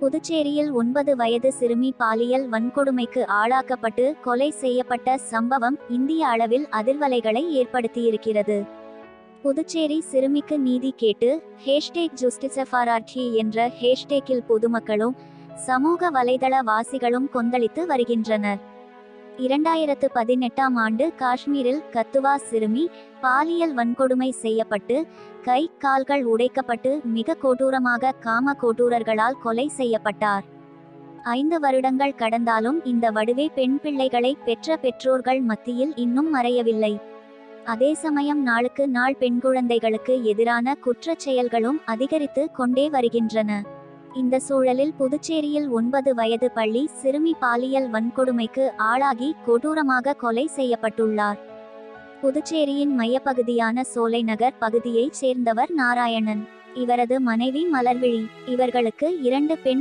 புதுச்சேரியில் 9 வயது சிறுமி பாலியல் வன்கொடுமைக்கு ஆளாக்கப்பட்டு கொலை செய்யப்பட்ட சம்பவம் இந்திய அளவில் அதிர்வலைகளை ஏற்படுத்தியிருக்கிறது. புதுச்சேரி சிறுமிக்கு நீதி கேட்டு #JusticeForRT என்ற ஹேஷ்டேக்கில் பொதுமக்களும் சமூக வலைதள வாசிகளும் கொந்தளித்து வருகின்றனர். 2018ஆம் ஆண்டு காஷ்மீரில் கத்துவா சிறுமி பாலியல் வன்கொடுமை செய்யப்பட்டு கை கால்கள் உடைக்கப்பட்டு மிக கொடூரமாக காம கொடூரர்களால் கொலை செய்யப்பட்டார். 5 வருடங்கள் கடந்தாலும் இந்த வடுவே பெண் பிள்ளைகளை பெற்ற பெற்றோர்கள் மத்தியில் இன்னும் மறையவில்லை. அதே சமயம் நாளுக்கு நாள் பெண் குழந்தைகளுக்கு எதிரான குற்றச் செயல்களும் அதிகரித்து கொண்டே வருகின்றன. இந்த சூழலில் புதுச்சேரியில் 9 வயது பள்ளி சிறுமி பாலியல் வன்கொடுமைக்கு ஆளாகி கொடூரமாக கொலை செய்யப்பட்டுள்ளார். புதுச்சேரியின் மையப்பகுதியான சோலைநகர் பகுதியைச் சேர்ந்தவர் நாராயணன். இவரது மனைவி மலர்விழி. இவர்களுக்கு 2 பெண்